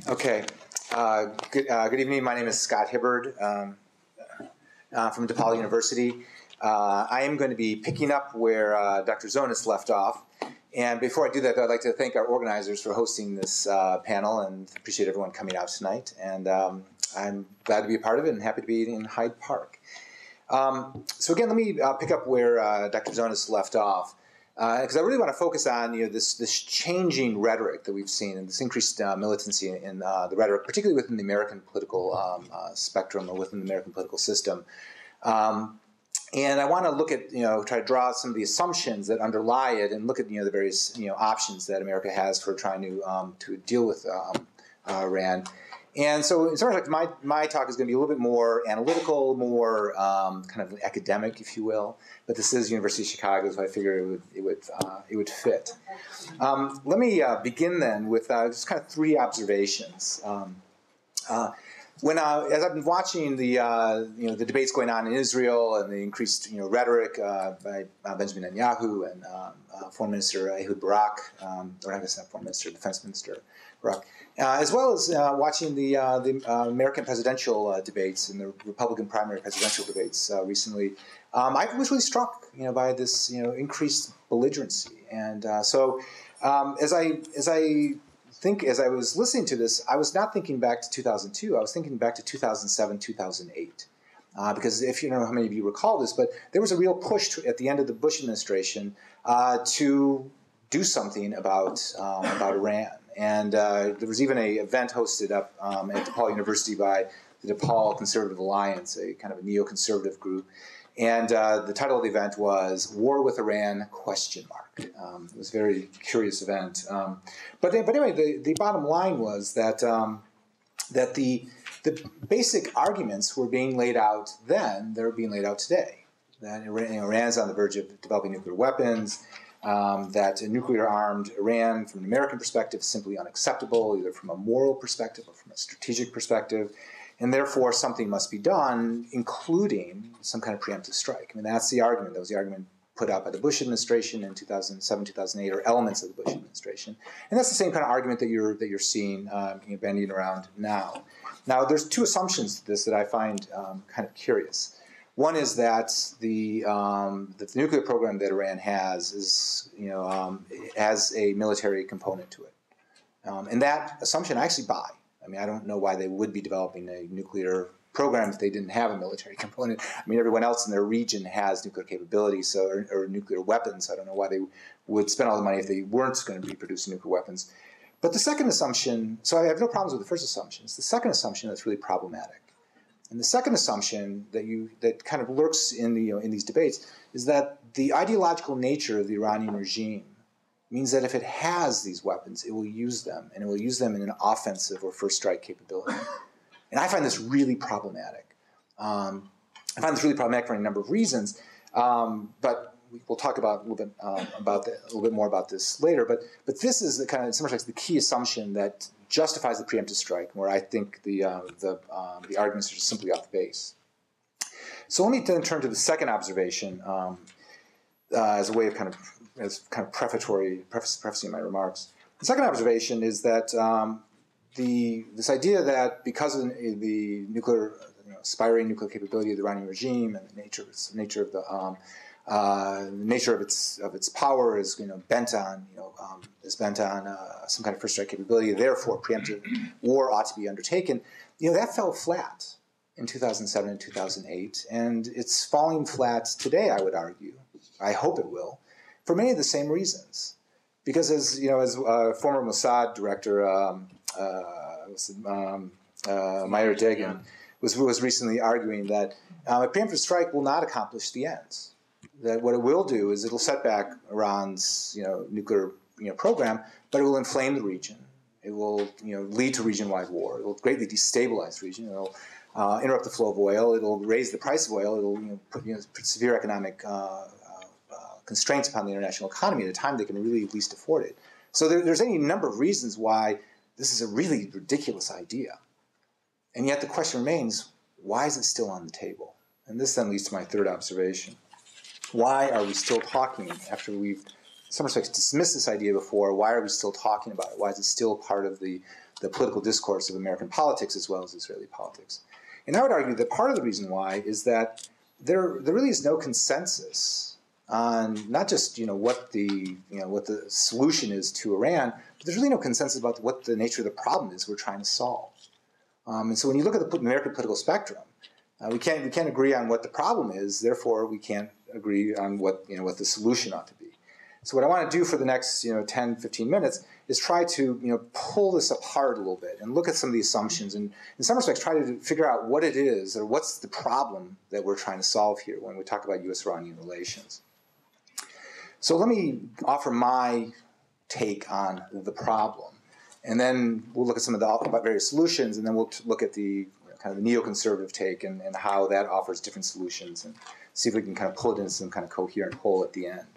Okay. Good evening. My name is Scott Hibbard from DePaul University. I am going to be picking up where Dr. Zonis left off. And before I do that, though, I'd like to thank our organizers for hosting this panel and appreciate everyone coming out tonight. And I'm glad to be a part of it and happy to be in Hyde Park. So again, let me pick up where Dr. Zonis left off. Because I really want to focus on this changing rhetoric that we've seen and this increased militancy in the rhetoric, particularly within the American political spectrum or within the American political system. And I want to look at, try to draw some of the assumptions that underlie it and look at, the various, options that America has for trying to deal with Iran. And so in sort of like my talk is going to be a little bit more analytical, more kind of academic, if you will. But this is University of Chicago, so I figured it would fit. Let me begin then with just kind of three observations. As I've been watching the debates going on in Israel and the increased rhetoric by Benjamin Netanyahu and Foreign Minister Ehud Barak, or I guess not Foreign Minister, Defense Minister Barak, as well as watching the American presidential debates and the Republican primary presidential debates recently, I was really struck by this increased belligerency, and so as I was listening to this, I was not thinking back to 2002. I was thinking back to 2007, 2008. Because if how many of you recall this, but there was a real push at the end of the Bush administration to do something about Iran. And there was even an event hosted up at DePaul University by the DePaul Conservative Alliance, a kind of a neoconservative group. And the title of the event was "War with Iran?" It was a very curious event. But anyway, the bottom line was that the basic arguments were being laid out then; they're being laid out today. That Iran is on the verge of developing nuclear weapons. That a nuclear-armed Iran, from an American perspective, is simply unacceptable, either from a moral perspective or from a strategic perspective. And therefore, something must be done, including some kind of preemptive strike. I mean, that's the argument. That was the argument put out by the Bush administration in 2007, 2008, or elements of the Bush administration. And that's the same kind of argument that you're seeing bandying around now. Now, there's two assumptions to this that I find kind of curious. One is that the nuclear program that Iran has has a military component to it, and that assumption I actually buy. I mean, I don't know why they would be developing a nuclear program if they didn't have a military component. I mean, everyone else in their region has nuclear capabilities or nuclear weapons. I don't know why they would spend all the money if they weren't going to be producing nuclear weapons. But the second assumption, so I have no problems with the first assumption. It's the second assumption that's really problematic. And the second assumption that kind of lurks in these debates is that the ideological nature of the Iranian regime means that if it has these weapons, it will use them, and it will use them in an offensive or first strike capability. And I find this really problematic. I find this really problematic for a number of reasons, but we'll talk about a little bit more about this later. But this is the kind of, in some respects, the key assumption that justifies the preemptive strike, where I think the arguments are just simply off base. So let me then turn to the second observation as a way of prefacing my remarks. The second observation is that this idea that because of the nuclear, aspiring nuclear capability of the Iranian regime and the nature of its power is bent on some kind of first strike capability. Therefore, preemptive war ought to be undertaken. That fell flat in 2007 and 2008, and it's falling flat today. I would argue. I hope it will, for many of the same reasons. Because as former Mossad director Meir Degen was recently arguing that a preemptive strike will not accomplish the ends. That what it will do is it'll set back Iran's nuclear program, but it will inflame the region. It will lead to region-wide war. It will greatly destabilize the region. It will interrupt the flow of oil. It will raise the price of oil. It will put severe economic constraints upon the international economy at a time they can really least afford it. So there's any number of reasons why this is a really ridiculous idea. And yet the question remains, why is it still on the table? And this then leads to my third observation. Why are we still talking after we've, in some respects, dismissed this idea before? Why are we still talking about it? Why is it still part of the the political discourse of American politics as well as Israeli politics. And I would argue that part of the reason why is that there really is no consensus on not just what the solution is to Iran, but there's really no consensus about what the nature of the problem is we're trying to solve. And so when you look at the American political spectrum, we can't agree on what the problem is. Therefore, we can't agree on what the solution ought to be. So what I want to do for the next 10, 15 minutes is try to pull this apart a little bit and look at some of the assumptions and in some respects try to figure out what it is or what's the problem that we're trying to solve here when we talk about U.S.-Iranian relations. So let me offer my take on the problem, and then we'll look at some of the various solutions, and then we'll look at the kind of the neoconservative take and how that offers different solutions and see if we can kind of pull it into some kind of coherent whole at the end.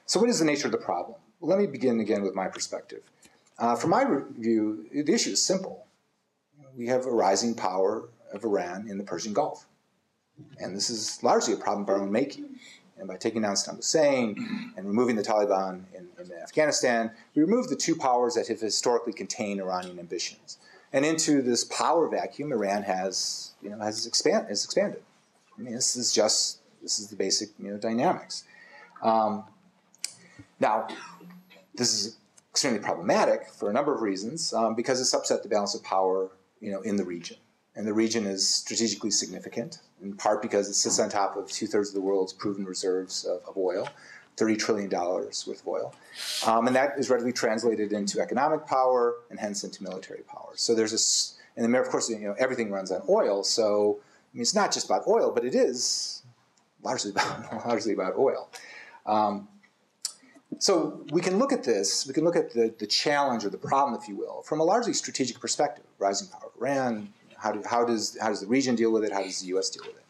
So what is the nature of the problem? Well, let me begin again with my perspective. From my view, the issue is simple. We have a rising power of Iran in the Persian Gulf. And this is largely a problem of our own making. And by taking down Saddam Hussein and removing the Taliban in Afghanistan, we remove the two powers that have historically contained Iranian ambitions. And into this power vacuum, Iran has expanded. I mean, this is the basic dynamics. Now, this is extremely problematic for a number of reasons, because it's upset the balance of power, in the region. And the region is strategically significant, in part because it sits on top of 2/3 of the world's proven reserves of oil, $30 trillion worth of oil. And that is readily translated into economic power and hence into military power. So there's and of course, everything runs on oil. So, I mean, it's not just about oil, but it is largely about oil. So we can look at this, we can look at the challenge or the problem, if you will, from a largely strategic perspective. Rising power of Iran, how does the region deal with it, how does the U.S. deal with it?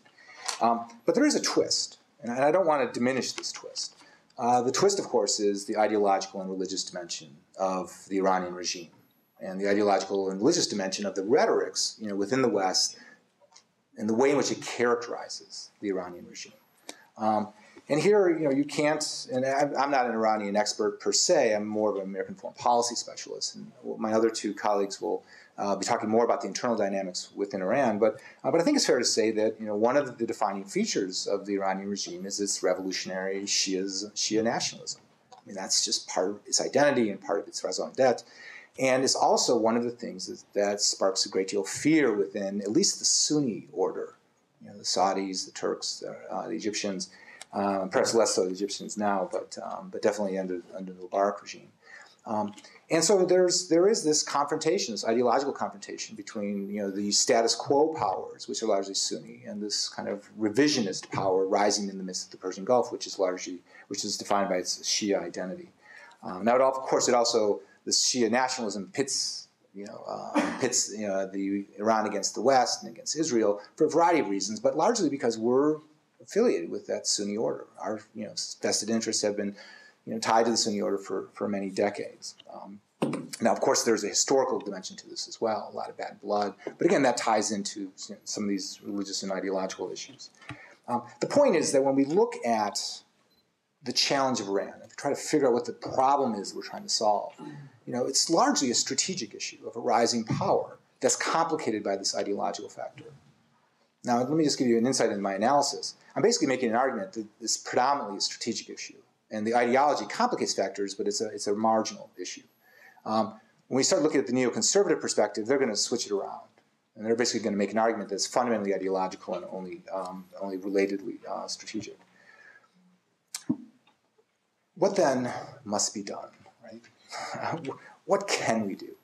But there is a twist, and I don't want to diminish this twist. The twist, of course, is the ideological and religious dimension of the Iranian regime, and the ideological and religious dimension of the rhetorics, within the West, and the way in which it characterizes the Iranian regime. And here, you can't, and I'm not an Iranian expert per se, I'm more of an American foreign policy specialist, and my other two colleagues will be talking more about the internal dynamics within Iran, but I think it's fair to say that, one of the defining features of the Iranian regime is its revolutionary Shia nationalism. I mean, that's just part of its identity and part of its raison d'etre, and it's also one of the things that sparks a great deal of fear within at least the Sunni order, the Saudis, the Turks, the Egyptians, perhaps less so the Egyptians now, but definitely under the Mubarak regime. And so there is this confrontation, this ideological confrontation between the status quo powers, which are largely Sunni, and this kind of revisionist power rising in the midst of the Persian Gulf, which is defined by its Shia identity. Now, of course, this Shia nationalism pits the Iran against the West and against Israel for a variety of reasons, but largely because we're affiliated with that Sunni order. Our vested interests have been tied to the Sunni order for many decades. Now, of course, there's a historical dimension to this as well, a lot of bad blood. But again, that ties into some of these religious and ideological issues. The point is that when we look at the challenge of Iran, and try to figure out what the problem is we're trying to solve, it's largely a strategic issue of a rising power that's complicated by this ideological factor. Now, let me just give you an insight into my analysis. I'm basically making an argument that this is predominantly a strategic issue. And the ideology complicates factors, but it's a marginal issue. When we start looking at the neoconservative perspective, they're going to switch it around. And they're basically going to make an argument that's fundamentally ideological and only relatedly strategic. What then must be done, right? What can we do?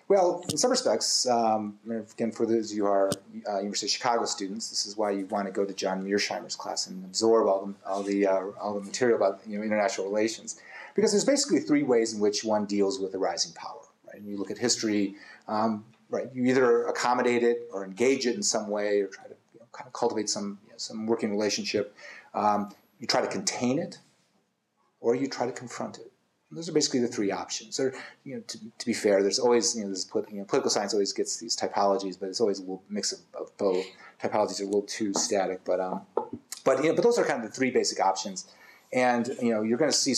Well, in some respects, again, for those of you who are University of Chicago students, this is why you want to go to John Mearsheimer's class and absorb all the material about international relations, because there's basically three ways in which one deals with a rising power. Right? And you look at history, right? You either accommodate it or engage it in some way, or try to kind of cultivate some working relationship. You try to contain it, or you try to confront it. Those are basically the three options. Or, to be fair, there's always, political science always gets these typologies, but it's always a little mix of both. Typologies are a little too static, but those are kind of the three basic options. And you're going to see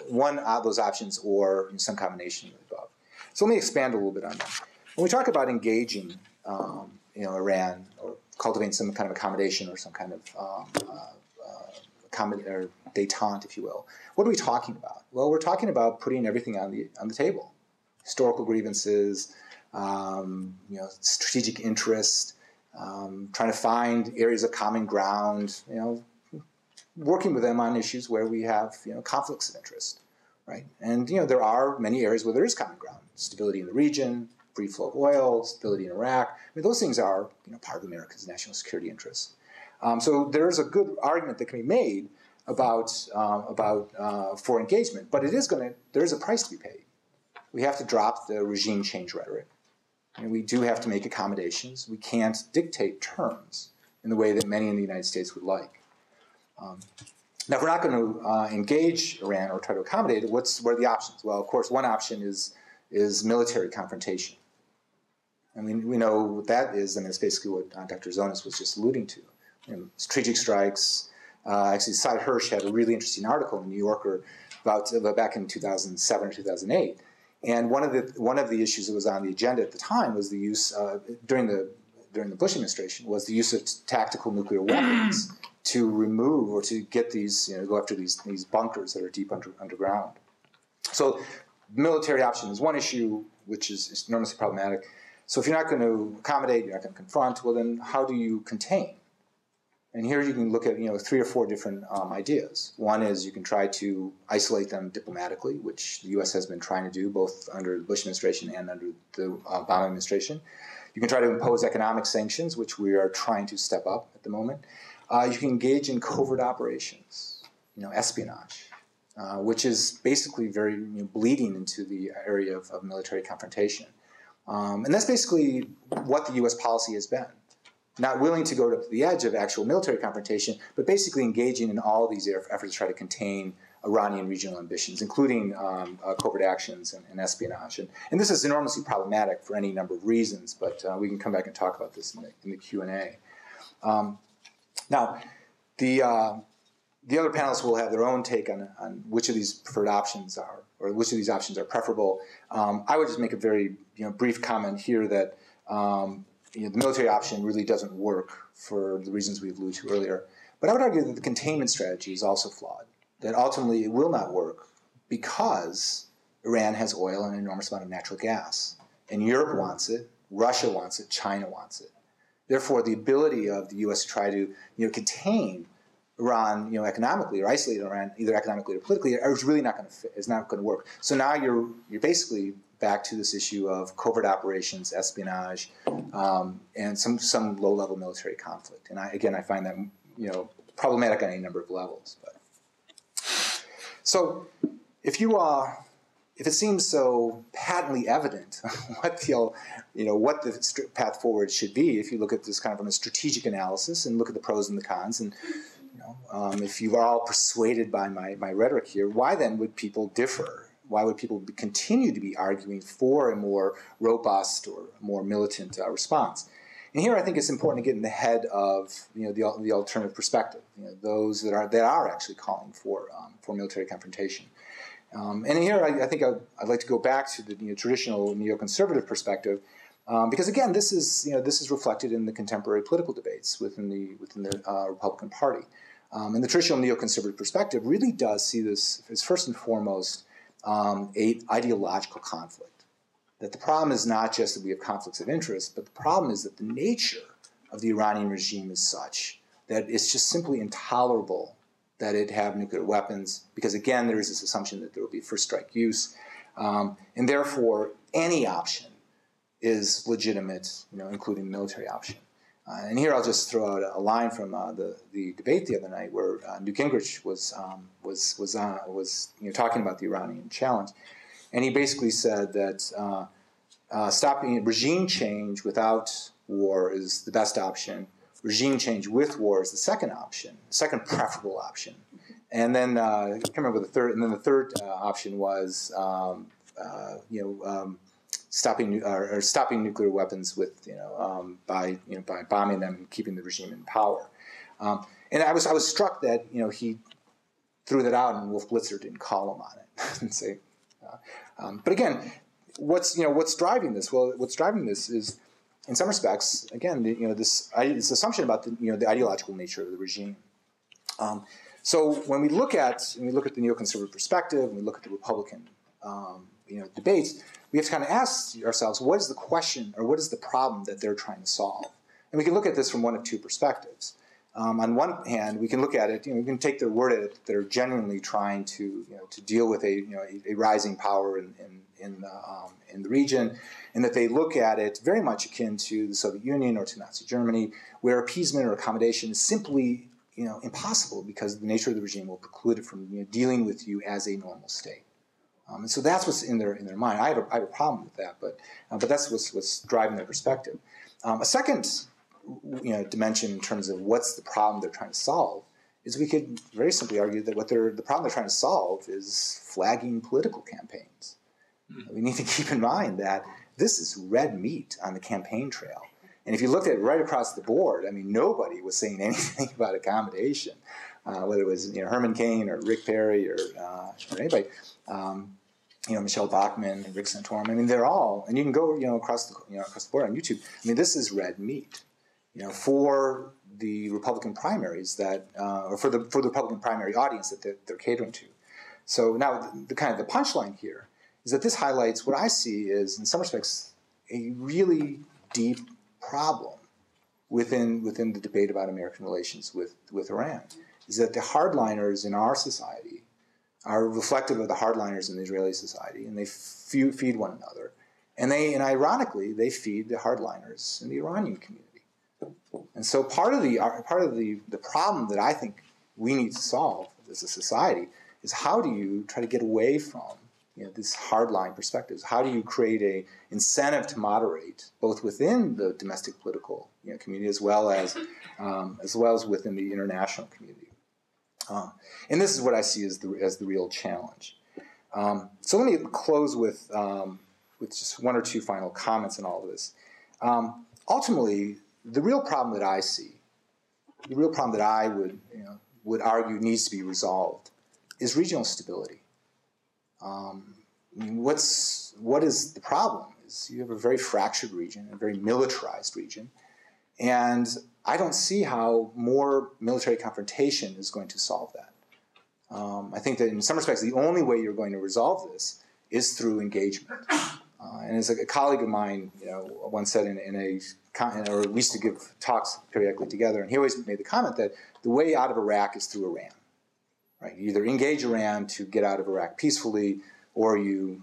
one of those options or some combination of the above. So let me expand a little bit on that. When we talk about engaging, Iran, or cultivating some kind of accommodation or some kind of or détente, if you will, what are we talking about? Well, we're talking about putting everything on the table: historical grievances, strategic interest, trying to find areas of common ground, working with them on issues where we have conflicts of interest, right? And there are many areas where there is common ground: stability in the region, free flow of oil, stability in Iraq. I mean, those things are part of America's national security interests. So there's a good argument that can be made about for engagement, but there is a price to be paid. We have to drop the regime change rhetoric, and we do have to make accommodations. We can't dictate terms in the way that many in the United States would like. Now, if we're not going to engage Iran or try to accommodate it, what are the options? Well, of course, one option is military confrontation. I mean, we know what that is, and it's basically what Dr. Zonas was just alluding to. Strategic strikes. Actually, Cy Hirsch had a really interesting article in the New Yorker about back in 2007 or 2008. And one of the issues that was on the agenda at the time was the use during the Bush administration was the use of tactical nuclear weapons to remove or to get these go after these bunkers that are deep underground. So, military option is one issue, which is enormously problematic. So if you're not going to accommodate, you're not going to confront, well then how do you contain? And here you can look at 3 or 4 different ideas. One is you can try to isolate them diplomatically, which the U.S. has been trying to do both under the Bush administration and under the Obama administration. You can try to impose economic sanctions, which we are trying to step up at the moment. You can engage in covert operations, espionage, which is basically very bleeding into the area of military confrontation. And that's basically what the U.S. policy has been. Not willing to go to the edge of actual military confrontation, but basically engaging in all these efforts to try to contain Iranian regional ambitions, including covert actions and espionage. And this is enormously problematic for any number of reasons, but we can come back and talk about this in the Q&A. Now, the other panelists will have their own take on which of these preferred options are, or which of these options are preferable. I would just make a very brief comment here that the military option really doesn't work for the reasons we alluded to earlier. But I would argue that the containment strategy is also flawed, that ultimately it will not work because Iran has oil and an enormous amount of natural gas. And Europe wants it, Russia wants it, China wants it. Therefore, the ability of the U.S. to try to contain Iran, economically, or isolate Iran, either economically or politically, is really not going to fit. It's not going to work. So now you're basically back to this issue of covert operations, espionage, and some low-level military conflict. And I find that problematic on any number of levels. But so if it seems so patently evident what the path forward should be, if you look at this kind of from a strategic analysis and look at the pros and the cons, and if you are all persuaded by my rhetoric here, why then would people differ? Why would people continue to be arguing for a more robust or more militant response? And here I think it's important to get in the head of the alternative perspective, those that are actually calling for military confrontation. And here I think I'd like to go back to the traditional neoconservative perspective, because again this is reflected in the contemporary political debates within the Republican Party. And the traditional neoconservative perspective really does see this as first and foremost a ideological conflict. That the problem is not just that we have conflicts of interest, but the problem is that the nature of the Iranian regime is such that it's just simply intolerable that it have nuclear weapons, because again there is this assumption that there will be first strike use, and therefore any option is legitimate, including the military option. And here I'll just throw out a line from the debate the other night where Newt Gingrich was talking about the Iranian challenge, and he basically said that stopping regime change without war is the best option. Regime change with war is the second option, second preferable option. And then I can't remember the third. And then the third option was stopping nuclear weapons with by bombing them and keeping the regime in power. And I was struck that he threw that out and Wolf Blitzer didn't call him on it and say. But again, what's driving this? Well, what's driving this is, in some respects, again, this assumption about the ideological nature of the regime. So when we look at the neoconservative perspective, and we look at the Republican debates, we have to kind of ask ourselves, what is the question or what is the problem that they're trying to solve? And we can look at this from one of two perspectives. On one hand, we can look at it, we can take their word at it that they're genuinely trying to deal with a rising power in the region, and that they look at it very much akin to the Soviet Union or to Nazi Germany, where appeasement or accommodation is simply impossible because the nature of the regime will preclude it from dealing with you as a normal state. And so that's what's in their mind. I have a problem with that, but that's what's driving their perspective. A second dimension in terms of what's the problem they're trying to solve is we could very simply argue that the problem they're trying to solve is flagging political campaigns. We need to keep in mind that this is red meat on the campaign trail. And if you looked at it right across the board, I mean, nobody was saying anything about accommodation, whether it was Herman Cain or Rick Perry or anybody, Michelle Bachmann and Rick Santorum. I mean, they're all, and you can go across the board on YouTube. I mean, this is red meat, for the Republican primaries or for the Republican primary audience that they're catering to. So now the punchline here is that this highlights what I see is, in some respects, a really deep problem within the debate about American relations with Iran, is that the hardliners in our society are reflective of the hardliners in the Israeli society, and they feed one another, and ironically they feed the hardliners in the Iranian community. And so part of the problem that I think we need to solve as a society is, how do you try to get away from these hardline perspectives? How do you create a incentive to moderate both within the domestic political community as well as within the international community? And this is what I see as the real challenge. So let me close with just one or two final comments on all of this. Ultimately, the real problem that I see, the real problem that I would argue needs to be resolved, is regional stability. What is the problem? Is you have a very fractured region, a very militarized region, and I don't see how more military confrontation is going to solve that. I think that in some respects, the only way you're going to resolve this is through engagement. And as a colleague of mine, once said or we used to give talks periodically together, and he always made the comment that the way out of Iraq is through Iran. Right? You either engage Iran to get out of Iraq peacefully, or you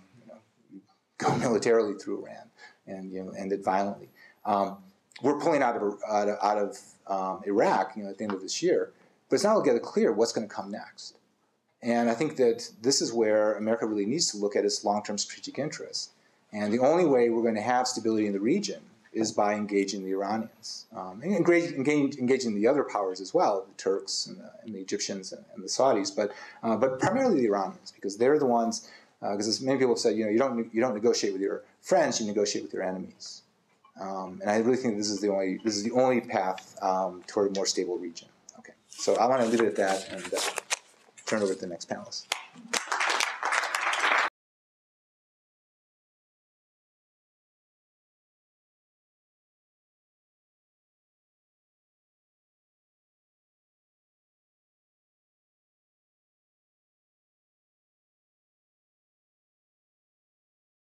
go militarily through Iran and end it violently. We're pulling out of Iraq, at the end of this year, but it's not altogether clear what's going to come next. And I think that this is where America really needs to look at its long-term strategic interests. And the only way we're going to have stability in the region is by engaging the Iranians, and engaging the other powers as well, the Turks and the Egyptians and the Saudis, but primarily the Iranians, because they're the ones. Because as many people have said, you don't negotiate with your friends, you negotiate with your enemies. And I really think this is the only path toward a more stable region. Okay, so I want to leave it at that and turn over to the next panelist.